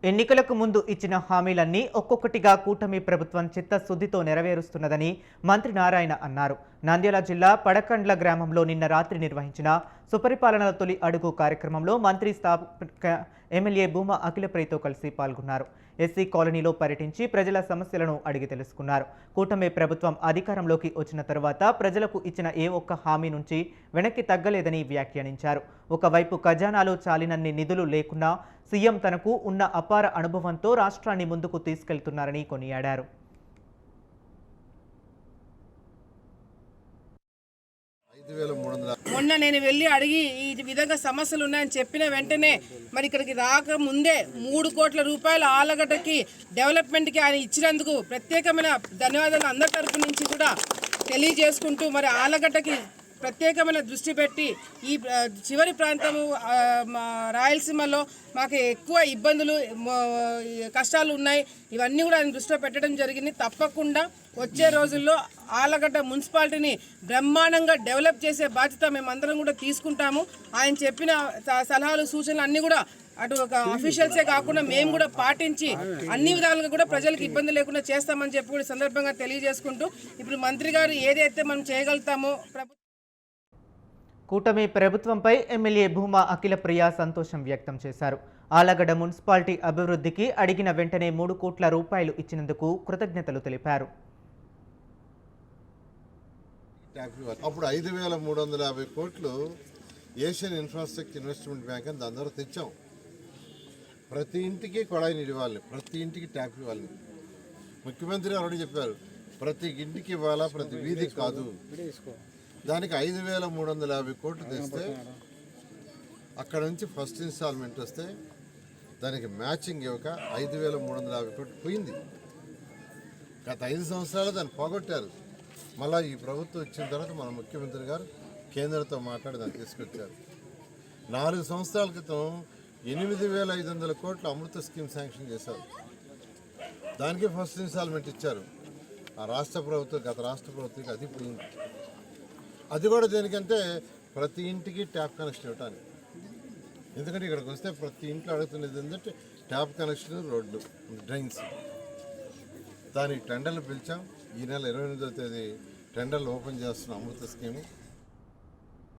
ఎన్నికలకు ముందు ఇచ్చిన హామీలన్నీ ఒక్కొక్కటిగా కూటమి ప్రభుత్వం చిత్తశుద్ధితో నెరవేరుస్తున్నదని మంత్రి నారాయణ అన్నారు. నంద్యాల జిల్లా పడకండ్ల గ్రామంలో నిన్న రాత్రి నిర్వహించిన సుపరిపాలనల తొలి అడుగు కార్యక్రమంలో మంత్రి స్థానిక ఎమ్మెల్యే భూమా అఖిలప్రియతో కలిసి పాల్గొన్నారు. ఎస్సీ కాలనీలో పర్యటించి ప్రజల సమస్యలను అడిగి తెలుసుకున్నారు. కూటమి ప్రభుత్వం అధికారంలోకి వచ్చిన తరువాత ప్రజలకు ఇచ్చిన ఏ ఒక్క హామీ నుంచి వెనక్కి తగ్గలేదని వ్యాఖ్యానించారు. ఒకవైపు ఖజానాలో చాలినన్ని నిధులు లేకున్నా సీఎం తనకు ఉన్న అపార అనుభవంతో రాష్ట్రాన్ని ముందుకు తీసుకెళ్తున్నారని కొనియాడారు. మొన్న నేను వెళ్ళి అడిగి ఈ విధంగా సమస్యలు ఉన్నాయని చెప్పిన వెంటనే మరి ఇక్కడికి రాకముందే 3 కోట్ల రూపాయల ఆలగడ్డకి డెవలప్మెంట్కి ఆయన ఇచ్చినందుకు ప్రత్యేకమైన ధన్యవాదాలు అందరి తరపు నుంచి కూడా తెలియజేసుకుంటూ మరి ఆలగడ్డకి ప్రత్యేకమైన దృష్టి పెట్టి ఈ చివరి ప్రాంతము రాయలసీమలో మాకు ఎక్కువ ఇబ్బందులు కష్టాలు ఉన్నాయి, ఇవన్నీ కూడా ఆయన దృష్టిలో పెట్టడం జరిగింది. తప్పకుండా వచ్చే రోజుల్లో ఆలగడ్డ మున్సిపాలిటీని బ్రహ్మాండంగా డెవలప్ చేసే బాధ్యత మేమందరం కూడా తీసుకుంటాము. ఆయన చెప్పిన సలహాలు సూచనలు అన్నీ కూడా అటు ఒక అఫీషియల్సే కాకుండా మేము కూడా పాటించి అన్ని విధాలుగా కూడా ప్రజలకు ఇబ్బంది లేకుండా చేస్తామని చెప్పి కూడా సందర్భంగా తెలియజేసుకుంటూ ఇప్పుడు మంత్రి గారు ఏదైతే మనం చేయగలుగుతామో కూటమి ప్రభుత్వంపై ఎమ్మెల్యే భూమా అఖిలప్రియ సంతోషం వ్యక్తం చేశారు. ఆలగడ్డ మున్సిపాలిటీ అభివృద్ధికి అడిగిన వెంటనే 3 కోట్ల రూపాయలు ఇచ్చినందుకు కృతజ్ఞతలు తెలిపారు. అప్పుడు 5,350 కోట్లు ఏషియన్ ఇన్ఫ్రాస్ట్రక్చర్ ఇన్వెస్ట్మెంట్ బ్యాంక్ అని దాని ద్వారా తెచ్చాం. ప్రతి ఇంటికి కొడాయి నీళ్ళు ఇవ్వాలి, ప్రతి ఇంటికి ట్యాప్ ఇవ్వాలి. ముఖ్యమంత్రి ఆల్రెడీ చెప్పారు, ప్రతి ఇంటికి ఇవ్వాలా, ప్రతి వీధికి కాదు. దానికి 5,350 కోట్లు తెస్తే అక్కడ నుంచి ఫస్ట్ ఇన్స్టాల్మెంట్ వస్తే దానికి మ్యాచింగ్ ఇవ్వక 5,350 కోట్లు పోయింది. గత 5 సంవత్సరాలు దాన్ని పోగొట్టారు. మళ్ళీ ఈ ప్రభుత్వం వచ్చిన తర్వాత మన ముఖ్యమంత్రి గారు కేంద్రంతో మాట్లాడి దాన్ని తీసుకొచ్చారు. 4 సంవత్సరాల క్రితం 8,500 కోట్లు అమృత స్కీమ్ శాంక్షన్ చేశారు. దానికి ఫస్ట్ ఇన్స్టాల్మెంట్ ఇచ్చారు. ఆ రాష్ట్ర ప్రభుత్వం, గత రాష్ట్ర ప్రభుత్వం అది పోయింది. అది కూడా దేనికంటే ప్రతి ఇంటికి ట్యాప్ కనెక్షన్ ఇవ్వటానికి. ఎందుకంటే ఇక్కడికి వస్తే ప్రతి ఇంట్లో అడుగుతున్నది ఏంటంటే ట్యాప్ కనెక్షన్, రోడ్లు, డ్రైన్స్. దానికి టెండర్లు పిలిచాం. ఈ నెల 28వ తేదీ టెండర్లు ఓపెన్ చేస్తున్న అమృత స్కీము.